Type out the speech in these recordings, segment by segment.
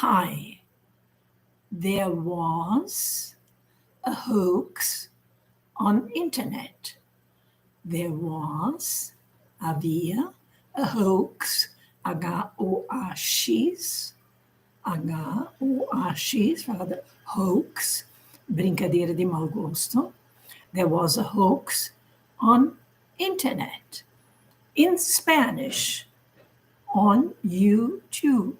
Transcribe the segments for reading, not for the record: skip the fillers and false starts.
Hi, there was a hoax on internet. There was, havia, a hoax, H-O-A-X, H-O-A-X, falada hoax, brincadeira de mau gosto. There was a hoax on internet, in Spanish, on YouTube,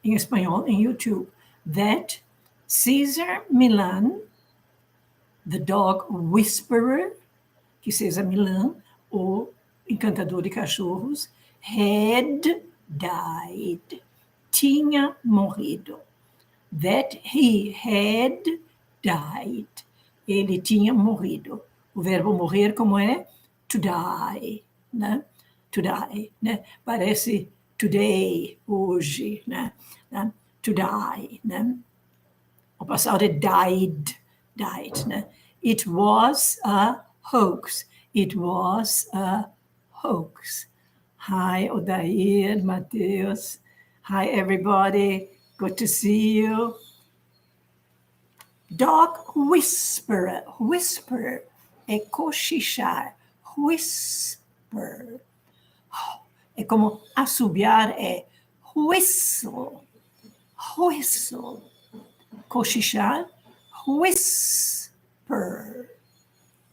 em espanhol, em YouTube, that CEZAR MILLAN, the dog whisperer, que CEZAR MILLAN, o encantador de cachorros, had died, tinha morrido. That he had died, ele tinha morrido. O verbo morrer como é? To die, né? To die, né? Parece today, hoje, né? To die, né? O passado é died, né? It was a hoax. It was a hoax. Hi, Odair, Mateus. Hi, everybody. Good to see you. Dog whisperer. Whisper é cochichar. Whisper. É como assobiar, é whistle. Whistle. Cochichar, whisper.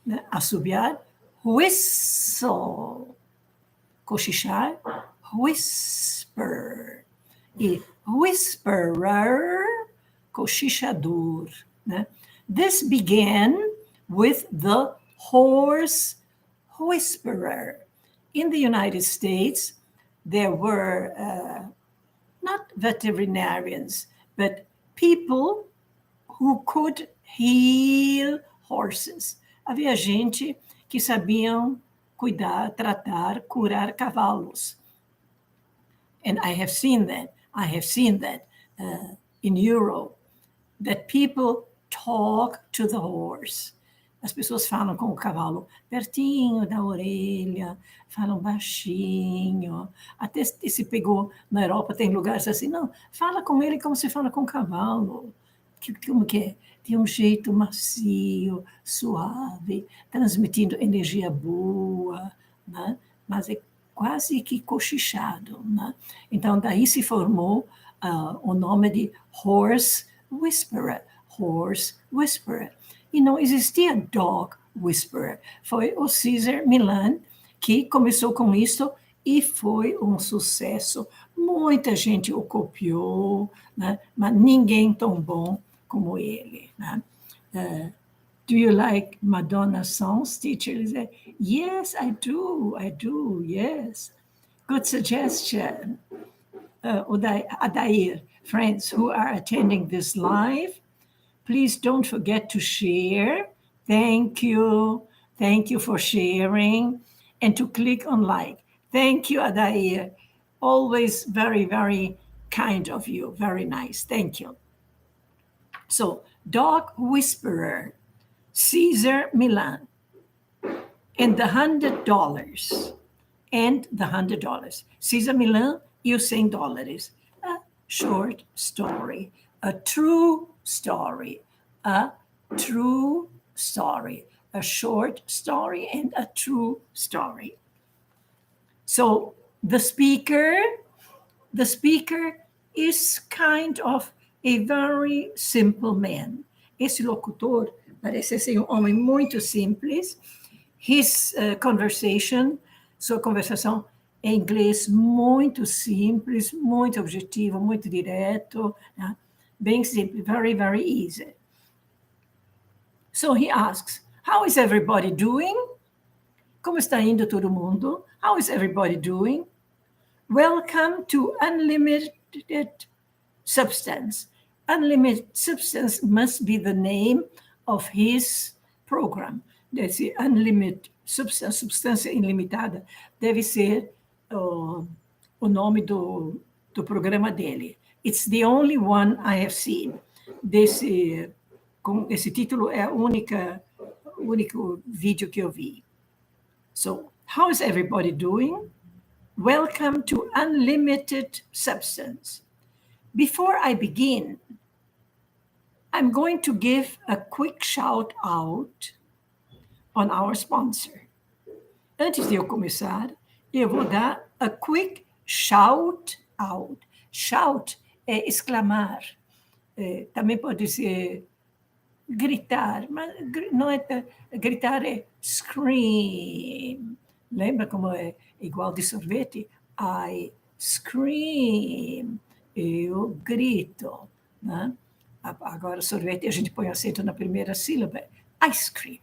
Né? Assobiar, whistle. Cochichar, whisper. E whisperer, cochichador. Né? This began with the horse whisperer. In the United States, there were not veterinarians, but people who could heal horses. Havia gente que sabiam cuidar, tratar, curar cavalos. And I have seen that. In Europe, that people talk to the horse. As pessoas falam com o cavalo pertinho da orelha, falam baixinho. Até se pegou na Europa, tem lugares assim, não, fala com ele como se fala com o cavalo. Como que é? De um jeito macio, suave, transmitindo energia boa, né? Mas é quase que cochichado. Né? Então, daí se formou o nome de horse whisperer. Horse whisperer. E não existia dog whisperer. Foi o CEZAR MILLAN que começou com isso e foi um sucesso. Muita gente o copiou, né? Mas ninguém tão bom como ele. Né? Do you like Madonna songs, teacher? Yes, I do, yes. Good suggestion. Adair, friends who are attending this live, please don't forget to share. Thank you. Thank you for sharing. And to click on like. Thank you, Adair. Always very, very kind of you. Very nice. Thank you. So, dog whisperer, CEZAR MILLAN, and the $100. And the $100. CEZAR MILLAN e os $100. A short story. A true story. A true story. A short story and a true story. So the speaker is kind of a very simple man. Esse locutor parece ser um homem muito simples. His conversation, sua conversação em inglês muito simples, muito objetivo, muito direto, né? Bem simples, very, very easy. So he asks, how is everybody doing? Como está indo todo mundo? How is everybody doing? Welcome to Unlimited Substance. Unlimited Substance must be the name of his program. Desse Unlimited Substance, substância ilimitada, deve ser o nome do programa dele. It's the only one I have seen. Com esse título é o único vídeo que eu vi. So, how is everybody doing? Welcome to Unlimited Substance. Before I begin, I'm going to give a quick shout out on our sponsor. Antes de eu começar, eu vou dar a quick shout out. Shout é exclamar. Também pode ser gritar, mas não é gritar, é scream. Lembra como é igual de sorvete? I scream. Eu grito. Né? Agora, sorvete, a gente põe acento na primeira sílaba. Ice cream.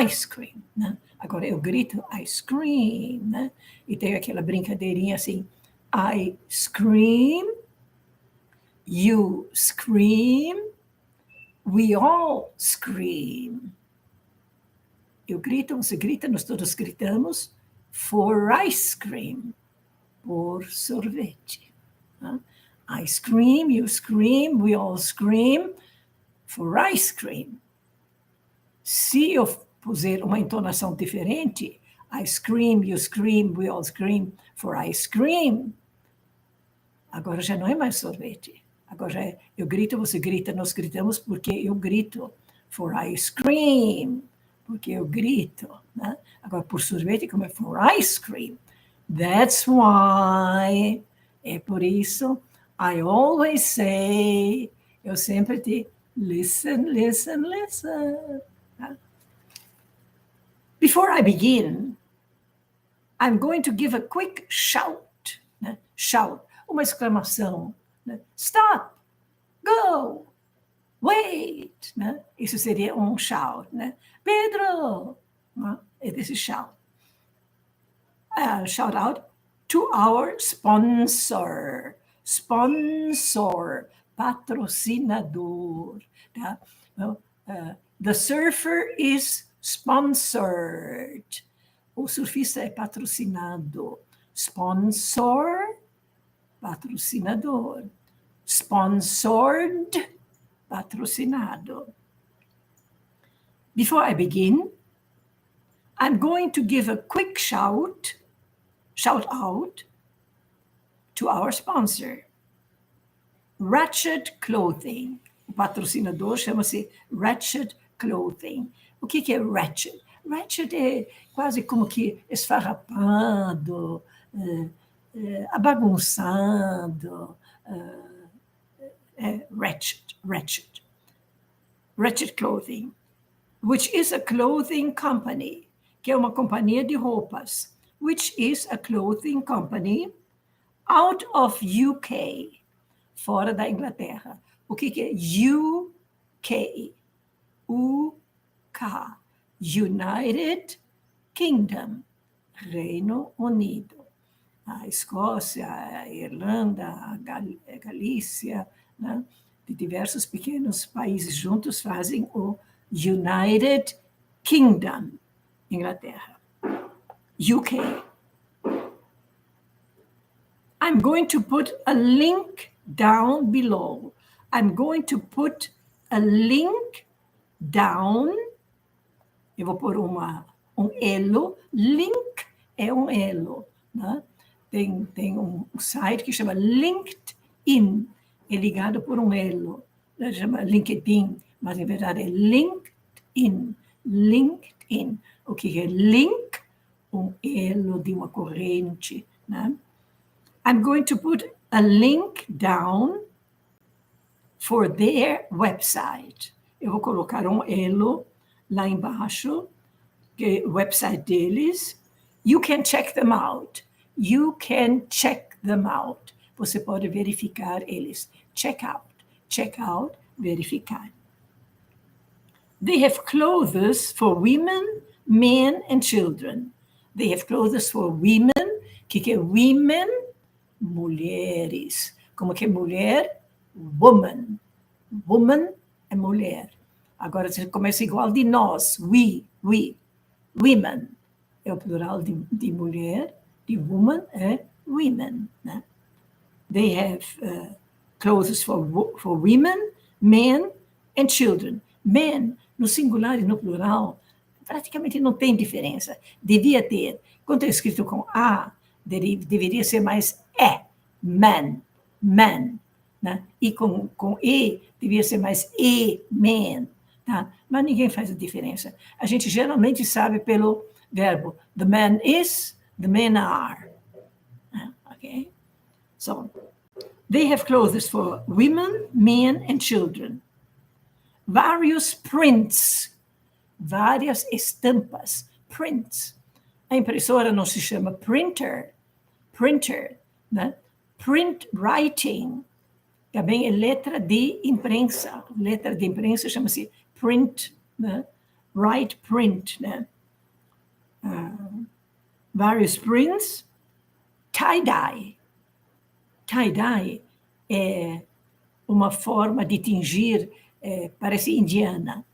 Ice cream. Né? Agora, eu grito ice cream. Né? E tem aquela brincadeirinha assim. I scream. You scream. We all scream. Eu grito, você grita, nós todos gritamos. For ice cream. Por sorvete. I scream, you scream, we all scream. For ice cream. Se eu puser uma entonação diferente, I scream, you scream, we all scream. For ice cream. Agora já não é mais sorvete. Agora já é eu grito, você grita, nós gritamos porque eu grito. For ice cream. Porque eu grito. Né? Agora, por sorvete, como é for ice cream. That's why. É por isso, I always say, eu sempre digo, listen, listen, listen. Tá? Before I begin, I'm going to give a quick shout. Né? Shout, uma exclamação. Né? Stop, go, wait. Né? Isso seria um shout. Né? Pedro, né? É desse shout. Shout out to our sponsor. Sponsor, patrocinador. Tá? Well, the surfer is sponsored. O surfista é patrocinado. Sponsor, patrocinador. Sponsored, patrocinado. Before I begin, I'm going to give a quick shout out to our sponsor, Ratchet Clothing. O patrocinador chama-se Ratchet Clothing. O que é ratchet? Ratchet é quase como que esfarrapado, bagunçado. Ratchet. Ratchet Clothing, which is a clothing company, que é uma companhia de roupas, which is a clothing company out of UK, fora da Inglaterra. O que é UK? UK, United Kingdom, Reino Unido. A Escócia, a Irlanda, a Galícia, né? De diversos pequenos países juntos fazem o United Kingdom, Inglaterra. UK. I'm going to put a link down below. I'm going to put a link down. Eu vou pôr um elo. Link é um elo. Né? Tem um site que chama LinkedIn. É ligado por um elo. Chama LinkedIn, mas em verdade é LinkedIn. LinkedIn. O que é link? Um elo de uma corrente. Né? I'm going to put a link down for their website. Eu vou colocar um elo lá embaixo, que é o website deles. You can check them out. You can check them out. Você pode verificar eles. Check out, verificar. They have clothes for women, men and children. They have clothes for women. Que é women? Mulheres. Como que é mulher? Woman. Woman é mulher. Agora você começa igual de nós. We. Women. É o plural de mulher. De woman é women. Né? They have clothes for women, men and children. Men, no singular e no plural, praticamente não tem diferença. Devia ter. Quando é escrito com A, deveria ser mais man. né? E com E, devia ser mais man, tá? Mas ninguém faz a diferença. A gente geralmente sabe pelo verbo the man is, the men are. Okay? So, they have clothes for women, men, and children. Vários prints, várias estampas, prints. A impressora não se chama printer, né? Print writing também é letra de imprensa. Letra de imprensa chama-se print, né? Write print, né? Vários prints. Tie-dye. Tie-dye é uma forma de tingir, parece indiana.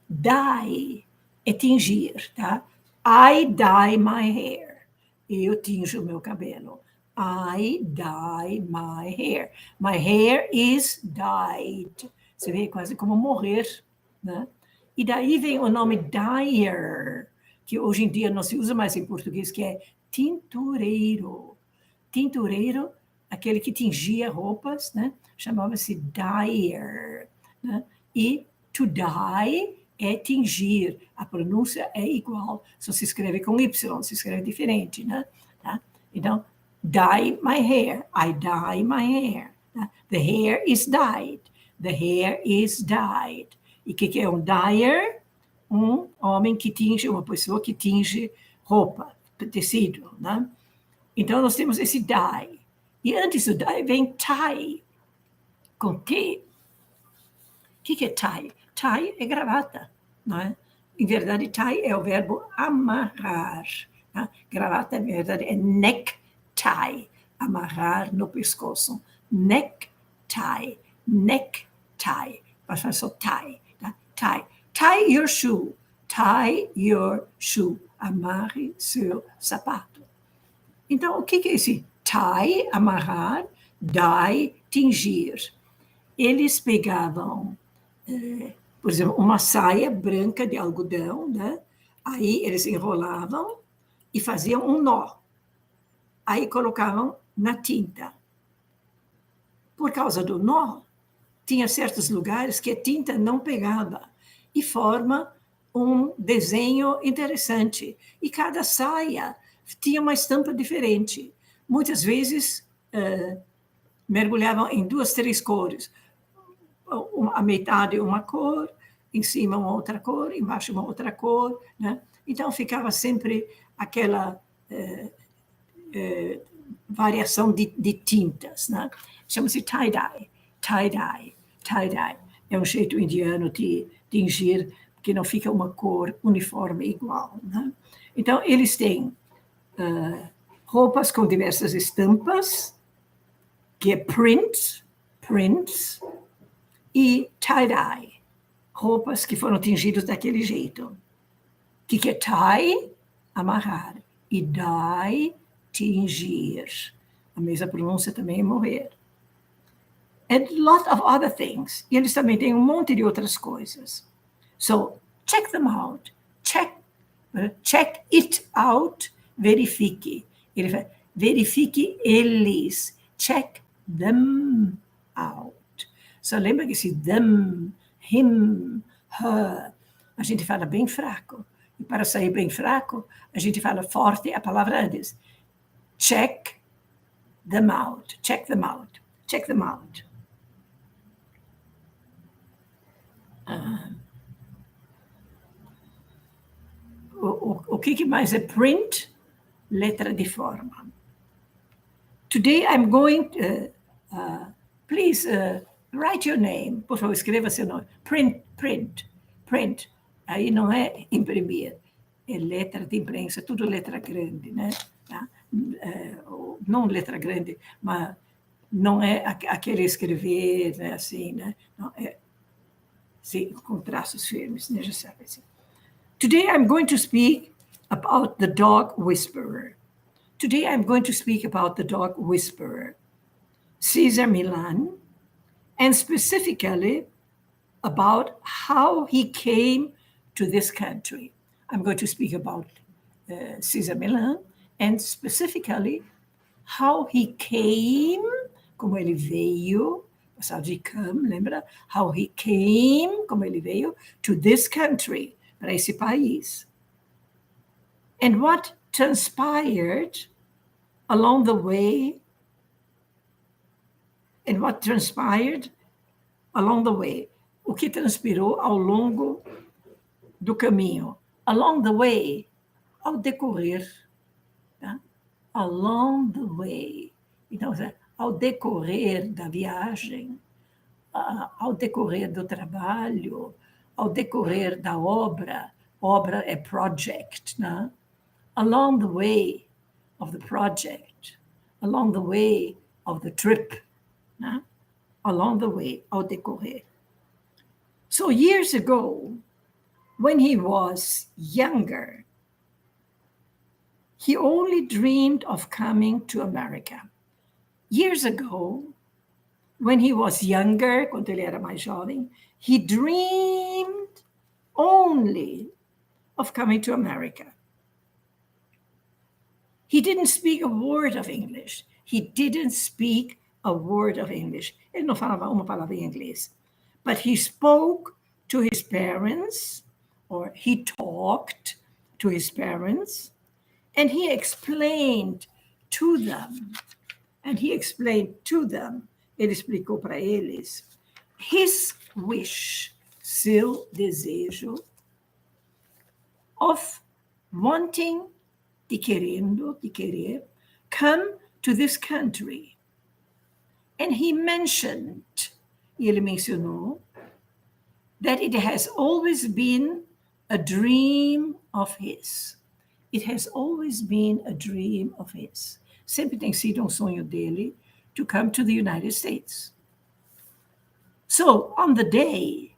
Dye é tingir, tá? I dye my hair. Eu tinjo o meu cabelo. I dye my hair. My hair is dyed. Você vê quase como morrer, né? E daí vem o nome dyer, que hoje em dia não se usa mais em português, que é tintureiro. Tintureiro, aquele que tingia roupas, né? Chamava-se dyer, né? E to dye é tingir. A pronúncia é igual, só se escreve com Y, se escreve diferente, né? Tá? Então, dye my hair. I dye my hair. Tá? The hair is dyed. The hair is dyed. E o que é um dyer? Um homem que tinge, uma pessoa que tinge roupa, tecido, né? Então, nós temos esse dye. E antes do dye vem tie, com T. O que é tie? Tie é gravata, não é? Em verdade, tie é o verbo amarrar. Tá? Gravata, em verdade, é necktie, amarrar no pescoço. Necktie, necktie. Mas faz só tie, tá? Tie. Tie your shoe. Tie your shoe. Amarre seu sapato. Então, o que é esse tie, amarrar, dye, tingir? Eles pegavam, por exemplo, uma saia branca de algodão, né? Aí eles enrolavam e faziam um nó. Aí colocavam na tinta. Por causa do nó, tinha certos lugares que a tinta não pegava e forma um desenho interessante. E cada saia tinha uma estampa diferente. Muitas vezes mergulhavam em 2, 3 cores. A metade uma cor, em cima uma outra cor, embaixo uma outra cor, né? Então ficava sempre aquela variação de tintas, né? Chama-se tie-dye, tie-dye, tie-dye. É um jeito indiano de tingir, que não fica uma cor uniforme igual, né? Então, eles têm roupas com diversas estampas, que é prints, e tie-dye, roupas que foram tingidas daquele jeito. O que é tie? Amarrar. E dye, tingir. A mesma pronúncia também é morrer. And a lot of other things. E eles também têm um monte de outras coisas. So, check them out. Check it out. Verifique. Ele fala, verifique eles. Check them out. Só lembra que esse them, him, her, a gente fala bem fraco. E para sair bem fraco, a gente fala forte a palavra antes. Check them out. Check them out. Check them out. O que mais é print? Letra de forma. Today I'm going please write your name. Por favor, escreva seu nome. Print. Aí não é imprimir, é letra de imprensa, tudo letra grande, né? Tá? Não letra grande, mas não é aquele escrever, né, assim, né? Não, sim, com traços firmes, né? Já sabe assim. Today I'm going to speak about the dog whisperer. Today I'm going to speak about the dog whisperer, Cesar Millan, and specifically about how he came to this country. I'm going to speak about Cesar Millan, and specifically how he came, como ele veio, passado de come, lembra? How he came, como ele veio, to this country, para esse país. And what transpired along the way, o que transpirou ao longo do caminho. Along the way, ao decorrer, tá? Along the way. Então, ao decorrer da viagem, ao decorrer do trabalho, ao decorrer da obra é project, né? Along the way of the project, along the way of the trip, né? Along the way, ao decorrer. So years ago, when he was younger, he only dreamed of coming to America. Years ago, when he was younger, quando ele era mais jovem, he dreamed only of coming to America. He didn't speak a word of English. He didn't speak a word of English. Ele não falava uma palavra em inglês. But he spoke to his parents, or he talked to his parents, and he explained to them, ele explicou para eles, his wish, seu desejo, of wanting, de querer, come to this country. And he mentioned, e ele mencionou, that it has always been a dream of his. It has always been a dream of his. Sempre tem sido sonho dele to come to the United States. So, on the day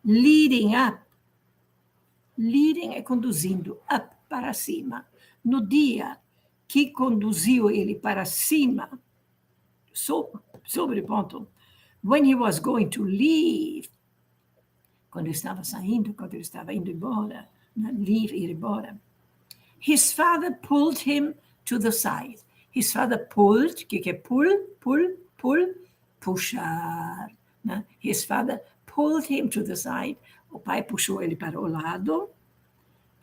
leading up, leading é conduzindo, up, para cima. No dia que conduziu ele para cima, sobre ponto, when he was going to leave, quando ele estava saindo, quando ele estava indo embora, leave, ir embora, his father pulled him to the side. His father pulled, que é pull, puxar. Né? His father pulled him to the side. O pai puxou ele para o lado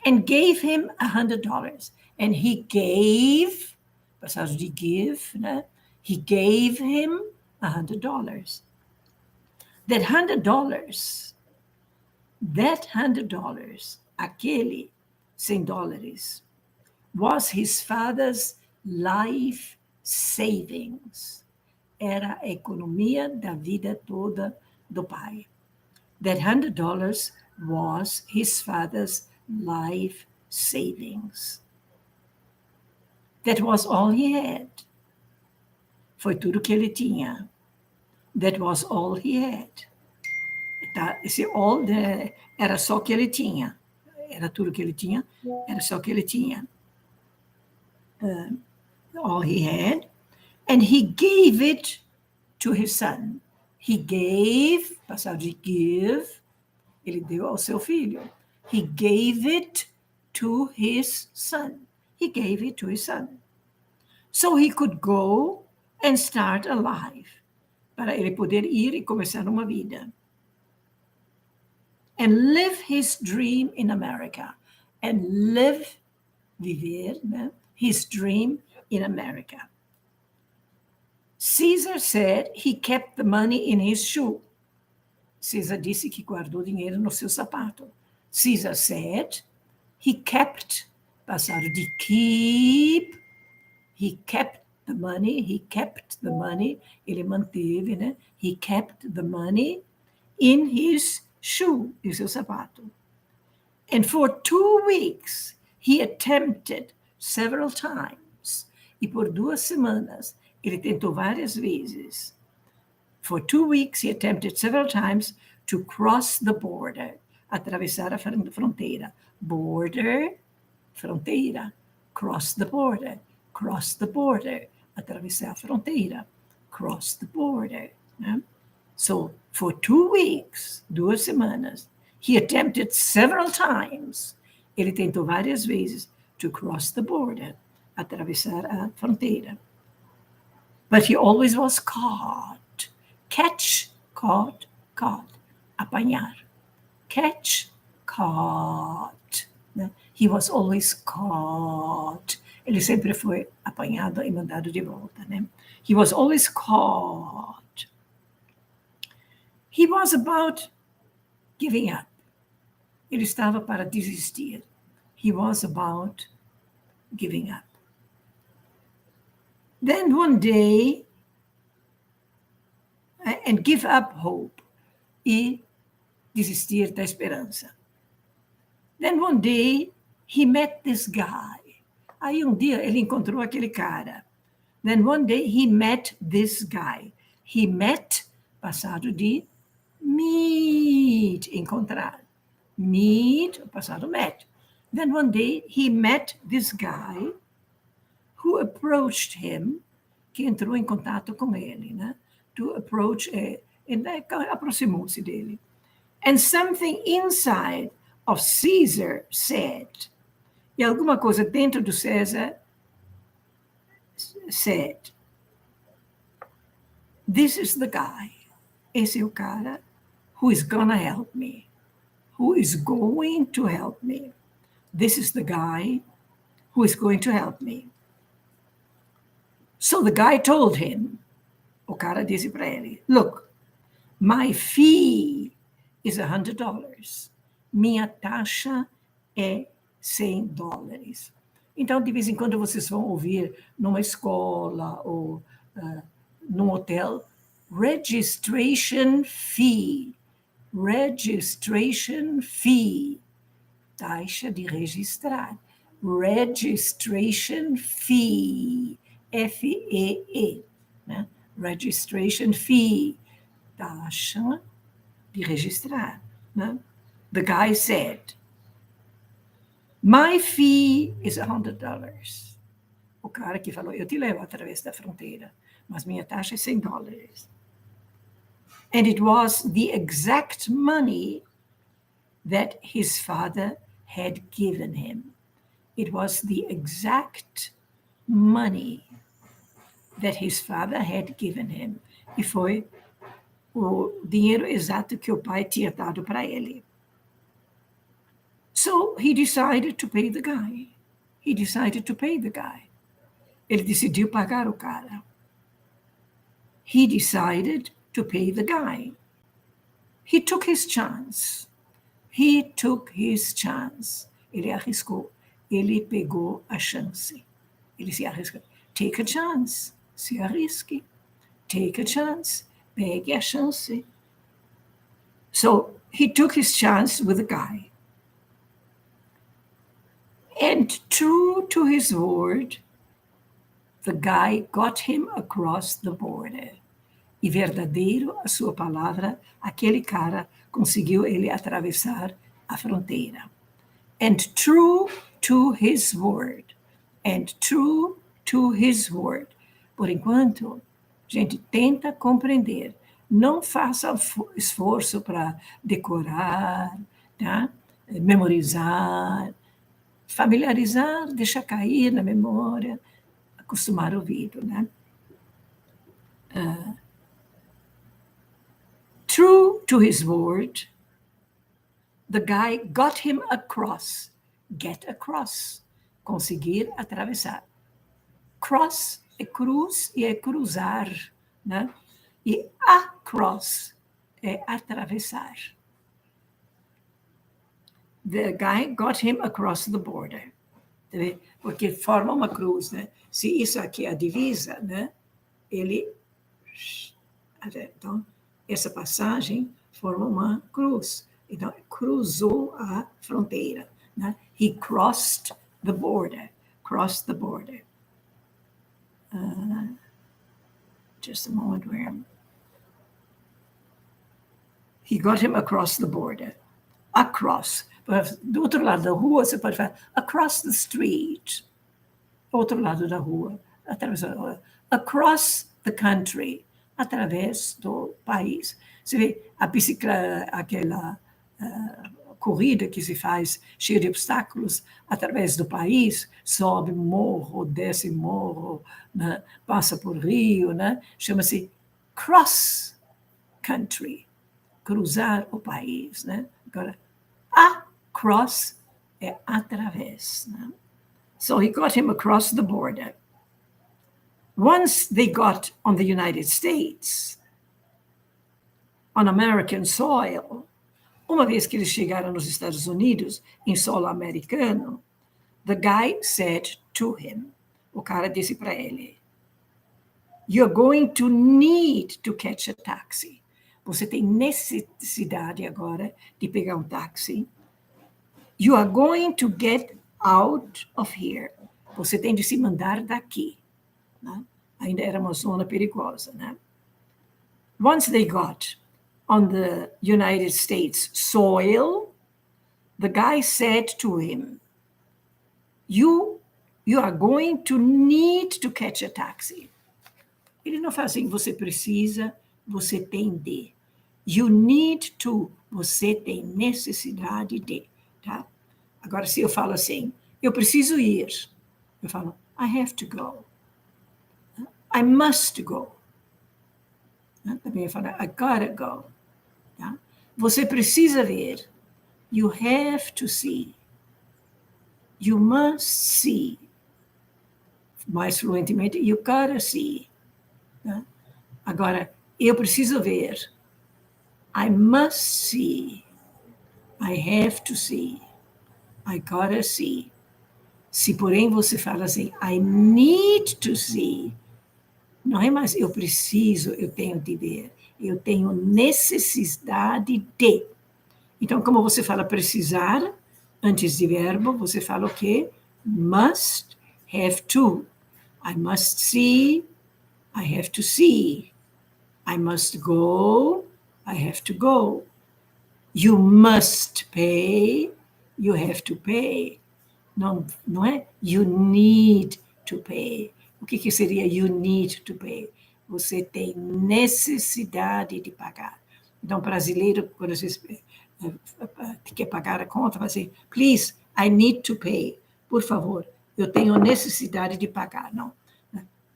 and gave him $100. And he gave, passagem de give, né? He gave him $100. That $100, aquele $100, was his father's life savings. Era a economia da vida toda do pai. That $100 was his father's life savings. That was all he had. Foi tudo que ele tinha. That was all he had. Tá? Esse all era só que ele tinha. Era tudo que ele tinha, era só que ele tinha. All he had. And he gave it to his son. He gave, passado de give, ele deu ao seu filho. He gave it to his son. He gave it to his son. So he could go and start a life. Para ele poder ir e começar uma vida. And live his dream in America. And viver, né? His dream in America. Caesar said he kept the money in his shoe. Caesar disse que guardou dinheiro no seu sapato. Caesar said he kept, passado de keep, he kept the money, ele manteve, né? He kept the money in his shoe, em seu sapato. And for 2 weeks, he attempted several times. E por 2 semanas, ele tentou várias vezes. For 2 weeks, he attempted several times to cross the border, atravessar a fronteira. Border, fronteira. Cross the border, atravessar a fronteira. Cross the border. Né? So, for 2 weeks, 2 semanas, he attempted several times, ele tentou várias vezes, to cross the border, atravessar a fronteira. But he always was caught. Catch caught, caught, apanhar. Catch, caught. Né? He was always caught. Ele sempre foi apanhado e mandado de volta. Né? He was always caught. He was about giving up. Ele estava para desistir. He was about giving up. Then one day, and give up hope, e desistir da esperança. Then one day, he met this guy. Aí dia ele encontrou aquele cara. Then one day he met this guy. He met, passado de meet, encontrar. Meet, passado met. Then one day he met this guy who approached him, que entrou em contato com ele, né? To approach, aproximou-se dele. And something inside of Caesar said, e alguma coisa dentro do César said, this is the guy, esse é o cara who is gonna help me, who is going to help me. This is the guy who is going to help me. So the guy told him, o cara disse para ele, look, my fee is $100. Minha taxa é $100. Então, de vez em quando, vocês vão ouvir numa escola ou num hotel, registration fee. Registration fee. Taxa de registrar. Registration fee. F-E-E. Né? Registration fee. Taxa de registrar. Né? The guy said, my fee is $100. O cara que falou, eu te levo através da fronteira, mas minha taxa é $100. And it was the exact money that his father had given him. It was the exact money that his father had given him. E foi o dinheiro exato que o pai tinha dado para ele. So he decided to pay the guy. He decided to pay the guy. Ele decidiu pagar o cara. He decided to pay the guy. He took his chance. He took his chance. Ele arriscou. Ele pegou a chance. Ele se arriscou. Take a chance. Se arrisque. Take a chance. Pegue a chance. So he took his chance with the guy. And true to his word, the guy got him across the border. E verdadeiro a sua palavra, aquele cara conseguiu ele atravessar a fronteira. And true to his word. And true to his word. Por enquanto, gente, tenta compreender. Não faça esforço para decorar, tá? Memorizar, familiarizar, deixar cair na memória, acostumar o ouvido, né? True to his word, the guy got him across. Get across. Conseguir atravessar. Cross é cruz e é cruzar, né? E across é atravessar. The guy got him across the border. Porque forma uma cruz, né? Se isso aqui é a divisa, né? Ele... Então, essa passagem forma uma cruz. Então, cruzou a fronteira. Né? He crossed the border. Crossed the border. Just a moment where... He got him across the border. Across. Do outro lado da rua, você pode falar across the street. Outro lado da rua. Across the country. Através do país. Você vê a bicicleta, aquela corrida que se faz cheia de obstáculos através do país, sobe morro, desce morro, né? Passa por rio, né? Chama-se cross country, cruzar o país, né? Agora, across é através, né? So he got him across the border. Once they got on the United States, on American soil, uma vez que eles chegaram nos Estados Unidos, em solo americano, the guy said to him, o cara disse para ele, you're going to need to catch a taxi. Você tem necessidade agora de pegar um táxi. You are going to get out of here. Você tem de se mandar daqui. Né? Ainda era uma zona perigosa, né? Once they got on the United States soil, the guy said to him, you are going to need to catch a taxi. Ele não fala assim, você precisa, você tem de. You need to, você tem necessidade de. Tá? Agora, se eu falo assim, eu preciso ir, eu falo, I have to go. I must go. Também eu falo, I gotta go. Tá? Você precisa ver. You have to see. You must see. Mais fluentemente, you gotta see. Tá? Agora, eu preciso ver. I must see. I have to see. I gotta see. Se, porém, você fala assim, I need to see, não é mais eu preciso, eu tenho de ver. Eu tenho necessidade de. Então, como você fala precisar, antes de verbo, você fala o quê? Must, have to. I must see, I have to see. I must go, I have to go. You must pay, you have to pay. Não é you need to pay. O que seria you need to pay? Você tem necessidade de pagar. Então, brasileiro, quando você quer pagar a conta, vai dizer, please, I need to pay. Por favor, eu tenho necessidade de pagar. Não.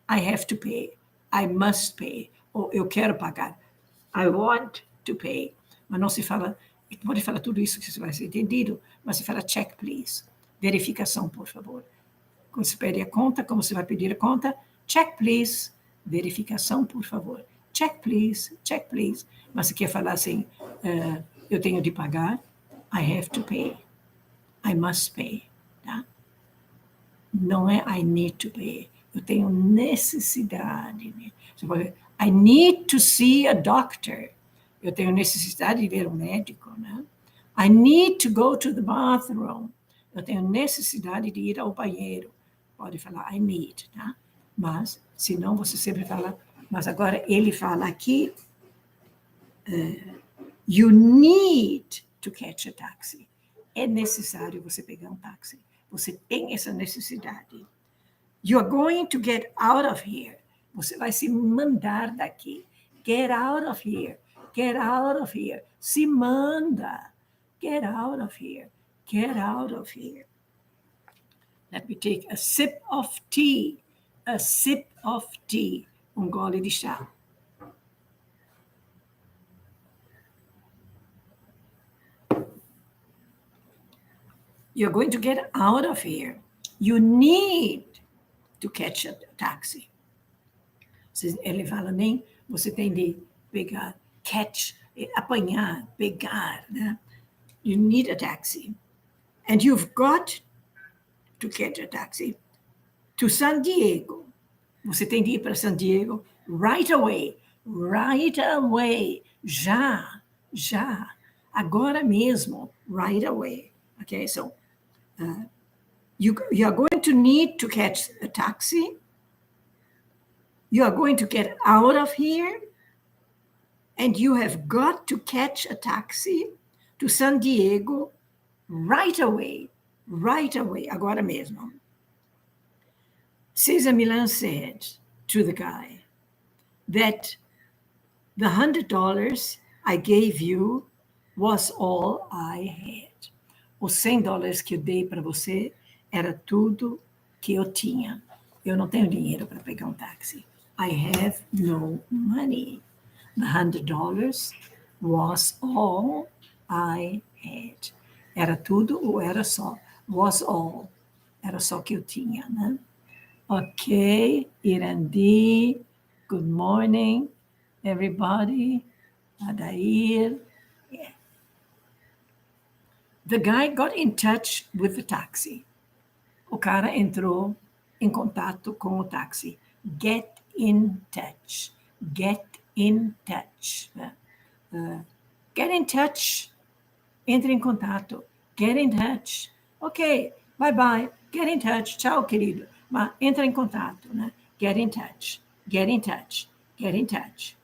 I have to pay. I must pay. Ou eu quero pagar. I want to pay. Mas não se fala, pode falar tudo isso que você vai ser entendido, mas se fala check, please. Verificação, por favor. Quando você pede a conta, como você vai pedir a conta? Check, please. Verificação, por favor. Check, please. Check, please. Mas você quer falar assim, eu tenho de pagar? I have to pay. I must pay. Tá? Não é I need to pay. Eu tenho necessidade. Você pode dizer, I need to see a doctor. Eu tenho necessidade de ver um médico. Né? I need to go to the bathroom. Eu tenho necessidade de ir ao banheiro. Pode falar, I need, tá? Mas, se não, você sempre fala, mas agora ele fala aqui, you need to catch a taxi. É necessário você pegar um táxi. Você tem essa necessidade. You are going to get out of here. Você vai se mandar daqui. Get out of here. Get out of here. Se manda. Get out of here. Get out of here. Let me take a sip of tea. A sip of tea. Gole de chá. You're going to get out of here. You need to catch a taxi. Ele fala nem, você tem de pegar, catch, apanhar, pegar, né? You need a taxi. And you've got to catch a taxi to San Diego. Você tem de ir para San Diego right away. Right away. Já. Agora mesmo. Right away. Okay, so you are going to need to catch a taxi. You are going to get out of here. And you have got to catch a taxi to San Diego right away. Right away, agora mesmo. CEZAR MILLAN said to the guy that the $100 I gave you was all I had. Os $100 que eu dei para você era tudo que eu tinha. Eu não tenho dinheiro para pegar um táxi. I have no money. The $100 was all I had. Era tudo ou era só? Was all. Era só que eu tinha, né? Ok, Irandi, good morning, everybody. Adair. Yeah. The guy got in touch with the taxi. O cara entrou em contato com o táxi. Get in touch. Get in touch. Get in touch. Entre em contato. Get in touch. Ok, bye bye. Get in touch. Tchau, querido. Mas entra em contato, né? Get in touch. Get in touch. Get in touch.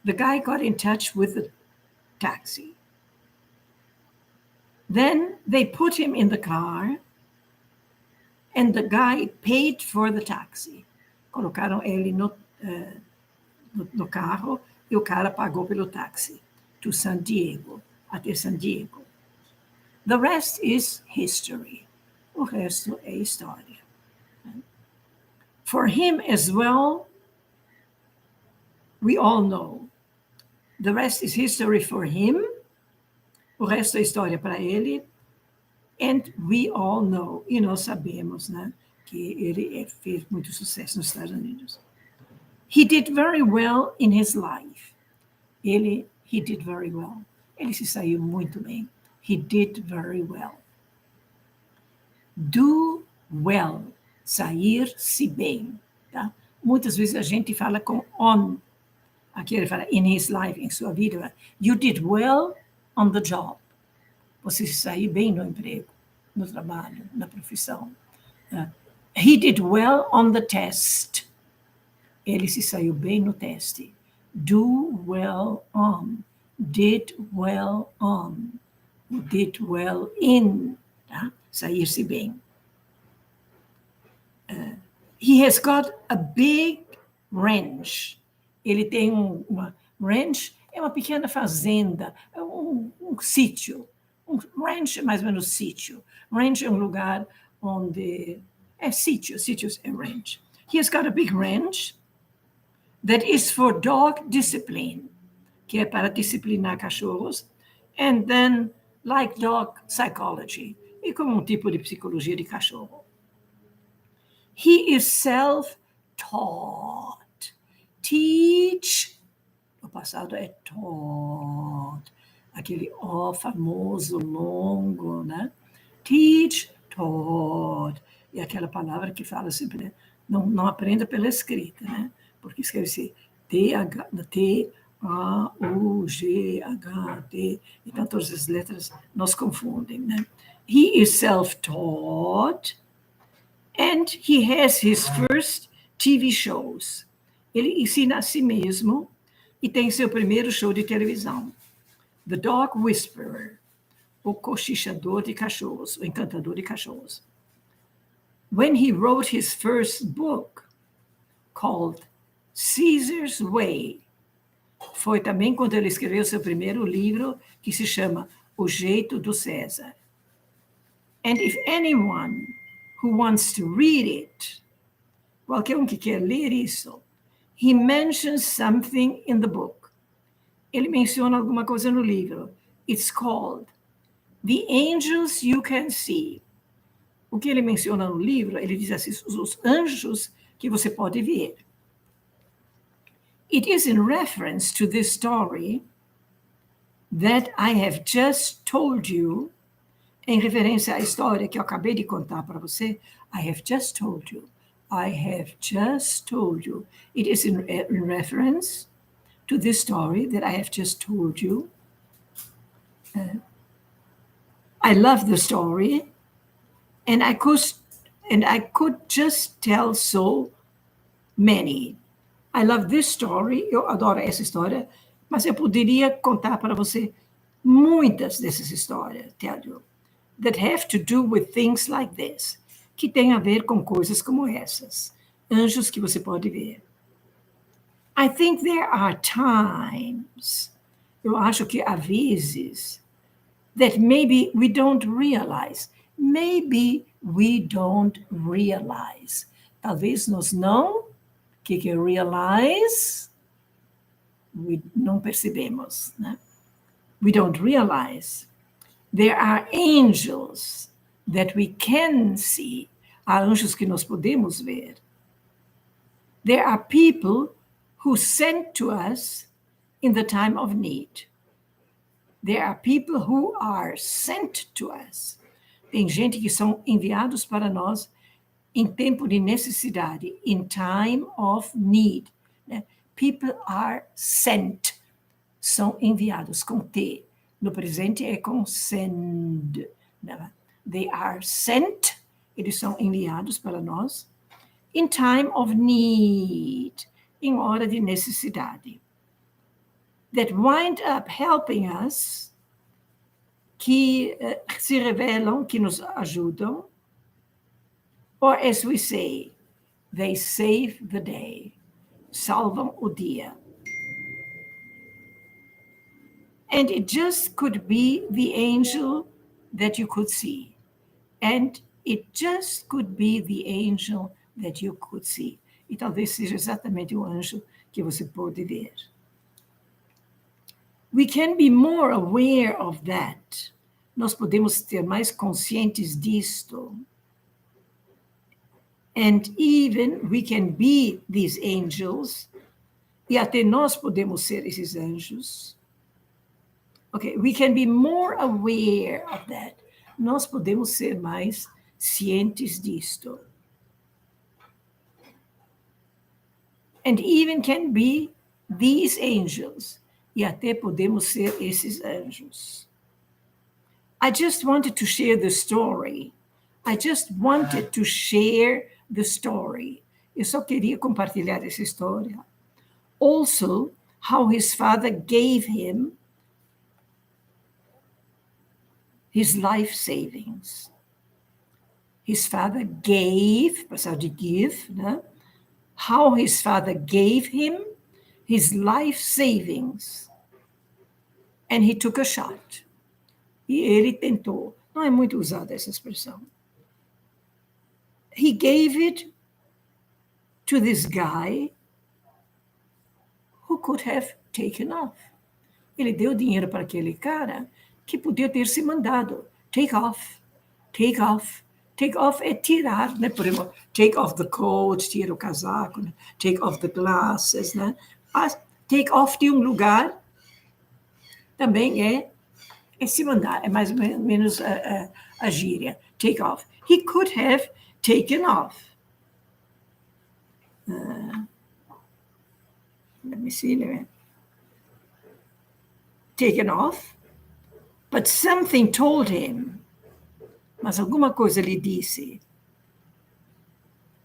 The guy got in touch with the taxi. Then they put him in the car, and the guy paid for the taxi. Colocaram ele no carro e o cara pagou pelo táxi. To San Diego, até San Diego. The rest is history. O resto é história. For him as well, we all know. The rest is history for him. O resto é história para ele. And we all know. E nós sabemos, né, que ele fez muito sucesso nos Estados Unidos. He did very well in his life. He did very well. Ele se saiu muito bem. He did very well. Do well. Sair-se bem. Tá? Muitas vezes a gente fala com on. Aqui ele fala in his life, em sua vida. You did well on the job. Você se saiu bem no emprego, no trabalho, na profissão. He did well on the test. Ele se saiu bem no teste. Do well on. Did well on. Did well in. Tá? Sair-se bem. He has got a big ranch. Ele tem uma ranch, é uma pequena fazenda, um sítio. Um ranch é mais ou menos sítio. Ranch é um lugar onde é sítio, sítios é ranch. He has got a big ranch that is for dog discipline, que é para disciplinar cachorros, and then like dog psychology, e como um tipo de psicologia de cachorro. He is self-taught. Teach, o passado é taught. Aquele O famoso, longo, né? Teach, taught. E aquela palavra que fala sempre, né? Não aprenda pela escrita, né? Porque escreve-se T-A-U-G-H-T. Então, todas as letras nos confundem, né? He is self-taught and he has his first TV shows. Ele ensina a si mesmo e tem seu primeiro show de televisão. The Dog Whisperer, o cochichador de cachorros, o encantador de cachorros. When he wrote his first book, called Caesar's Way, foi também quando ele escreveu seu primeiro livro, que se chama O Jeito do César. And if anyone who wants to read it, qualquer um que quer ler isso, he mentions something in the book. Ele menciona alguma coisa no livro. It's called The Angels You Can See. O que ele menciona no livro, ele diz assim, os anjos que você pode ver. It is in reference to this story that I have just told you, em referência à história que eu acabei de contar para você, I have just told you. I have just told you. It is in reference to this story that I have just told you. I love the story, and I could just tell so many. I love this story, eu adoro essa história, mas eu poderia contar para você muitas dessas histórias, tell you, that have to do with things like this, que tem a ver com coisas como essas, anjos que você pode ver. I think there are times, eu acho que há vezes, that maybe we don't realize. Maybe we don't realize. Talvez nós não, que realize? não percebemos, né? We don't realize. There are angels that we can see. Há anjos que nós podemos ver. There are people who sent to us in the time of need. There are people who are sent to us. Tem gente que são enviados para nós em tempo de necessidade, in time of need. Né? People are sent. São enviados com T. No presente é com send. Né? They are sent. Eles são enviados para nós in time of need. Em hora de necessidade. That wind up helping us, que se revelam, que nos ajudam, or as we say, they save the day, salvam o dia. And it just could be the angel that you could see. And it just could be the angel that you could see. E talvez seja exatamente o anjo que você pode ver. We can be more aware of that. Nós podemos ter mais conscientes disto. And even we can be these angels. E até nós podemos ser esses anjos. Okay, we can be more aware of that. Nós podemos ser mais cientes disto. And even can be these angels. E até podemos ser esses anjos. I just wanted to share the story. I just wanted to share the story. Eu só queria compartilhar essa história. Also, how his father gave him his life savings. His father gave, passar de give, né? How his father gave him his life savings. And he took a shot. E ele tentou. Não é muito usada essa expressão. He gave it to this guy who could have taken off. Ele deu dinheiro para aquele cara que podia ter se mandado. Take off, take off. Take off é tirar, né? Por exemplo, take off the coat, tira o casaco, né? Take off the glasses, né? Mas take off de um lugar também é se mandar, é mais ou menos a gíria. Take off. He could have taken off. Let me see. Taken off, but something told him. Mas alguma coisa lhe disse.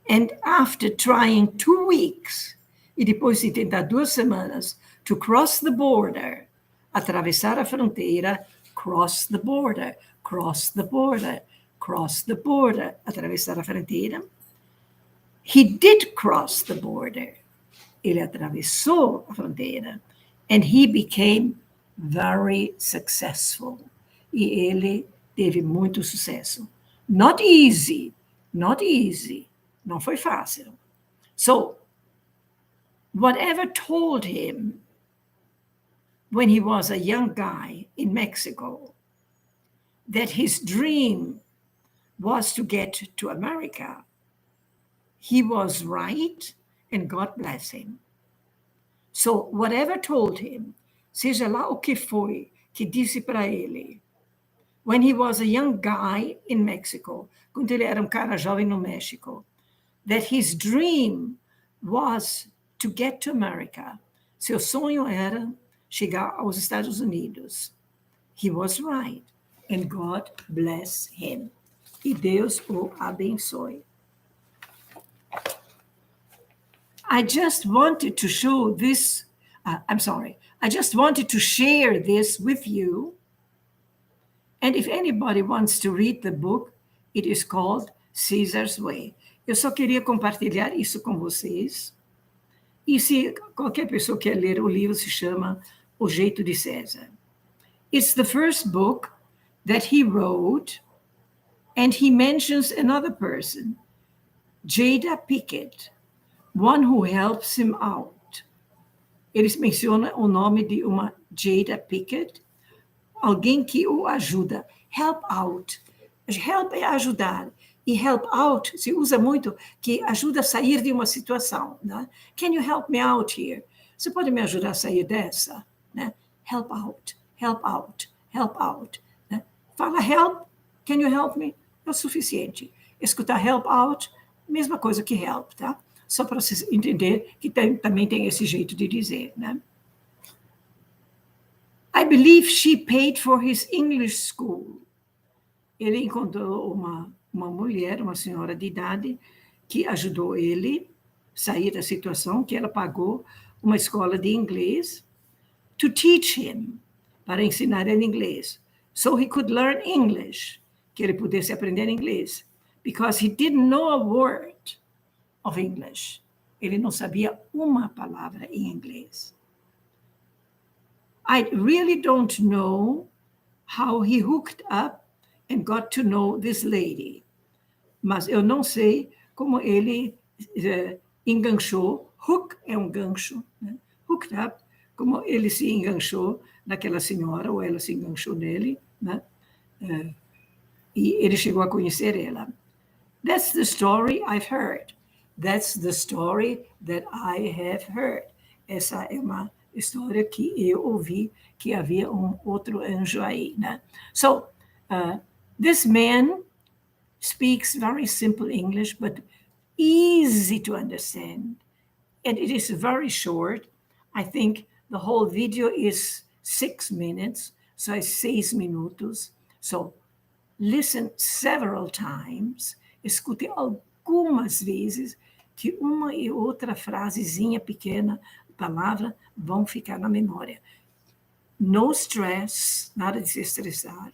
And after trying 2 weeks, e depois de tentar 2 semanas, to cross the border, atravessar a fronteira, cross the border, cross the border, cross the border, atravessar a fronteira. He did cross the border. Ele atravessou a fronteira. And he became very successful. E ele teve muito sucesso. Not easy, not easy. Não foi fácil. So, whatever told him when he was a young guy in Mexico that his dream was to get to America, he was right, and God bless him. So, whatever told him, seja lá o que foi que disse para ele, when he was a young guy in Mexico, quando ele era cara jovem no México, that his dream was to get to America. Seu sonho era chegar aos Estados Unidos. He was right, and God bless him. E Deus o abençoe. I just wanted to show this, I just wanted to share this with you. And if anybody wants to read the book, it is called Caesar's Way. Eu só queria compartilhar isso com vocês. E se qualquer pessoa quer ler o livro, se chama O Jeito de César. It's the first book that he wrote, and he mentions another person, Jada Pickett, one who helps him out. eles mencionam o nome de uma Jada Pickett, alguém que o ajuda. Help out. Help é ajudar. E help out se usa muito, que ajuda a sair de uma situação. Né? Can you help me out here? Você pode me ajudar a sair dessa? Né? Help out, help out, help out. Né? Fala help, can you help me? É o suficiente. Escutar help out, mesma coisa que help, tá? Só para você entender que também tem esse jeito de dizer, né? I believe she paid for his English school. Ele encontrou uma mulher, uma senhora de idade, que ajudou ele a sair da situação, que ela pagou uma escola de inglês to teach him, para ensinar ele inglês, so he could learn English, que ele pudesse aprender inglês, because he didn't know a word of English. Ele não sabia uma palavra em inglês. I really don't know how he hooked up and got to know this lady. Mas eu não sei como ele enganchou. Hook é um gancho, né? Hooked up, como ele se enganchou naquela senhora, ou ela se enganchou nele, né? E ele chegou a conhecer ela. That's the story I've heard. That's the story that I have heard. Essa é uma história que eu ouvi, que havia um outro anjo aí, né? So, this man speaks very simple English, but easy to understand. And it is very short. I think the whole video is 6 minutes, so it's 6 minutos. So, listen several times, escute algumas vezes, que uma e outra frasezinha pequena, palavra, vão ficar na memória. No stress, nada de se estressar.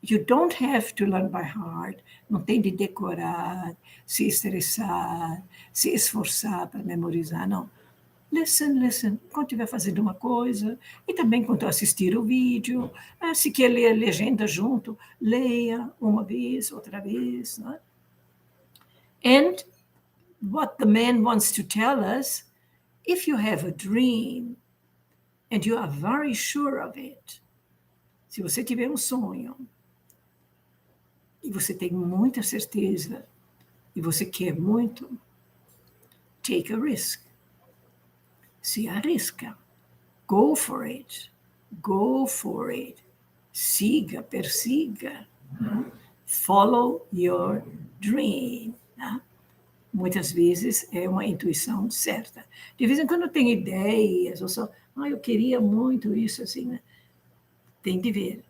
You don't have to learn by heart, não tem de decorar, se estressar, se esforçar para memorizar, não. Listen, quando estiver fazendo uma coisa, e também quando assistir o vídeo, se quer ler a legenda junto, leia uma vez, outra vez. Né? And what the man wants to tell us, if you have a dream, and you are very sure of it, se você tiver um sonho, e você tem muita certeza, e você quer muito, take a risk. Se arrisca. Go for it. Go for it. Siga, persiga. Follow your dream. Muitas vezes é uma intuição certa. De vez em quando tem ideias, ou só, eu queria muito isso, assim, né? Tem de ver,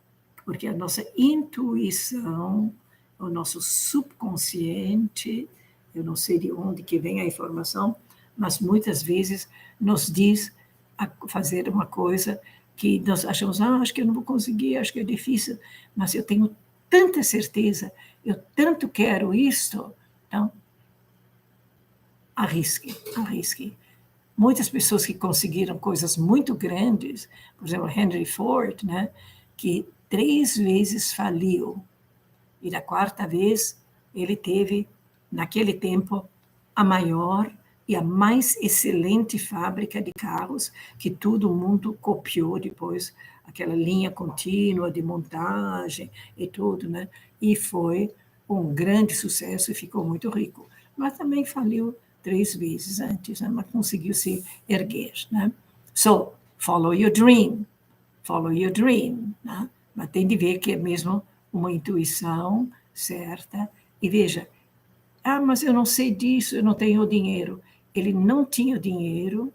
porque a nossa intuição, o nosso subconsciente, eu não sei de onde que vem a informação, mas muitas vezes nos diz a fazer uma coisa que nós achamos, acho que eu não vou conseguir, acho que é difícil, mas eu tenho tanta certeza, eu tanto quero isto, então, arrisque. Muitas pessoas que conseguiram coisas muito grandes, por exemplo, Henry Ford, né, que 3 vezes faliu, e da 4ª vez ele teve, naquele tempo, a maior e a mais excelente fábrica de carros, que todo mundo copiou depois, aquela linha contínua de montagem e tudo, né? E foi um grande sucesso e ficou muito rico. Mas também faliu 3 vezes antes, né? Mas conseguiu se erguer, né? So, follow your dream, né? Mas tem de ver que é mesmo uma intuição certa. E veja, mas eu não sei disso, eu não tenho dinheiro. Ele não tinha dinheiro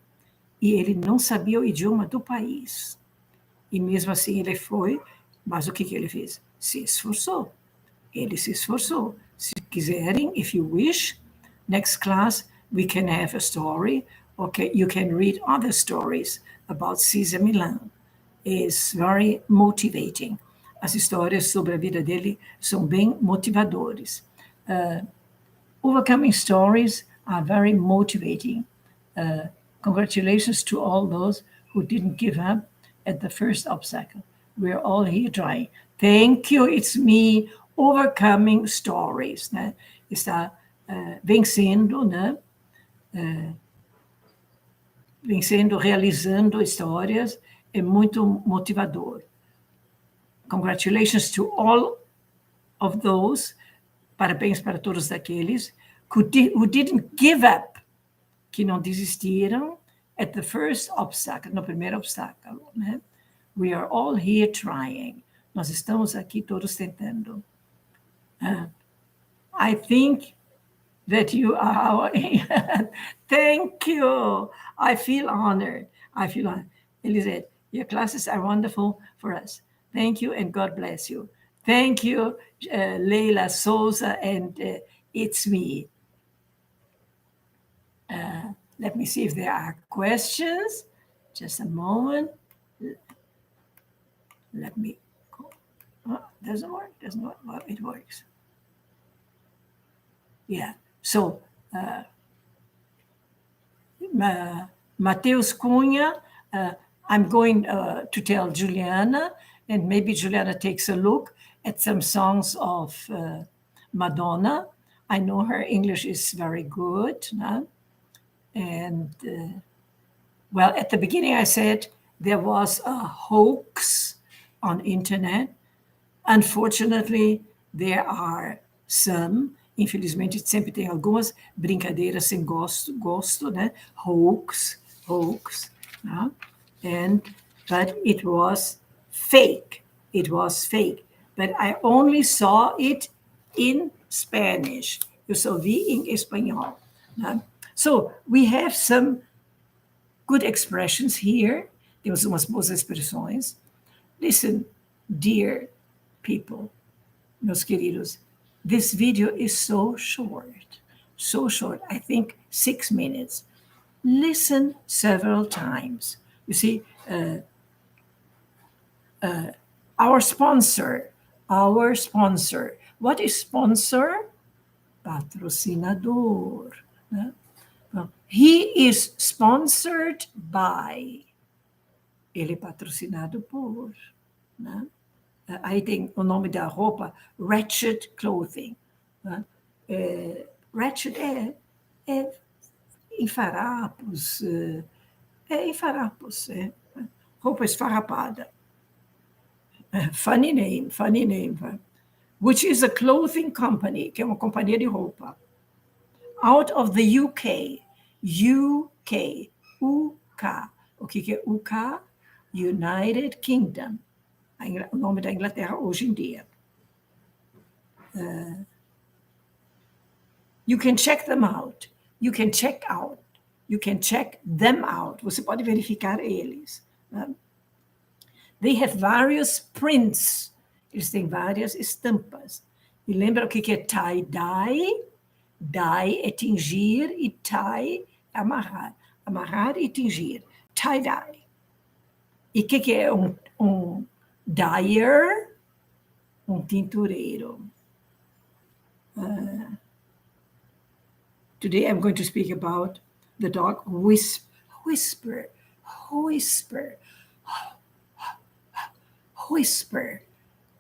e ele não sabia o idioma do país. E mesmo assim ele foi, mas o que ele fez? Se esforçou. Ele se esforçou. Se quiserem, if you wish, next class we can have a story, okay, you can read other stories about CEZAR MILLAN. It's very motivating. As histórias sobre a vida dele são bem motivadores. Overcoming stories are very motivating. Congratulations to all those who didn't give up at the first obstacle. We're all here trying. Thank you, it's me, overcoming stories. Né? Está vencendo, né? realizando histórias, é muito motivador. Congratulations to all of those, parabéns para todos aqueles who didn't give up, que não desistiram at the first obstacle, no primeiro obstáculo, né? We are all here trying. Nós estamos aqui todos tentando. I think that you are. Thank you. I feel honored. Elisabeth, your classes are wonderful for us. Thank you and God bless you. Thank you, Leila Souza, and it's me. Let me see if there are questions. Just a moment. Let me go. Oh, doesn't work. Well, it works. Yeah. So, Mateus Cunha, I'm going to tell Juliana, and maybe Juliana takes a look at some songs of Madonna. I know her English is very good. Huh? And, well, at the beginning I said there was a hoax on internet. Unfortunately, there are some, infelizmente sempre tem algumas brincadeiras sem gosto, né? Hoax, né? But it was fake. But I only saw it in Spanish. Eu só vi em espanhol. Né? So we have some good expressions here. Temos umas boas expressões. Listen, dear people, meus queridos, this video is so short, I think 6 minutes. Listen several times. You see, our sponsor. What is sponsor? Patrocinador. He is sponsored by. Ele é patrocinado por. Né? Aí tem o nome da roupa, Ratchet Clothing. Né? Ratchet é em farapos, roupa esfarrapada. Funny name. Which is a clothing company, que é uma companhia de roupa. Out of the UK. UK. O que é UK? United Kingdom. O nome da Inglaterra hoje em dia. You can check them out. You can check them out. Você pode verificar eles. Né? They have various prints. Eles têm várias estampas. E lembra o que é tie-dye? Dye é tingir e tie é amarrar. Amarrar e tingir. Tie-dye. E o que é um dyer? Um tintureiro. Today I'm going to speak about the dog whisper.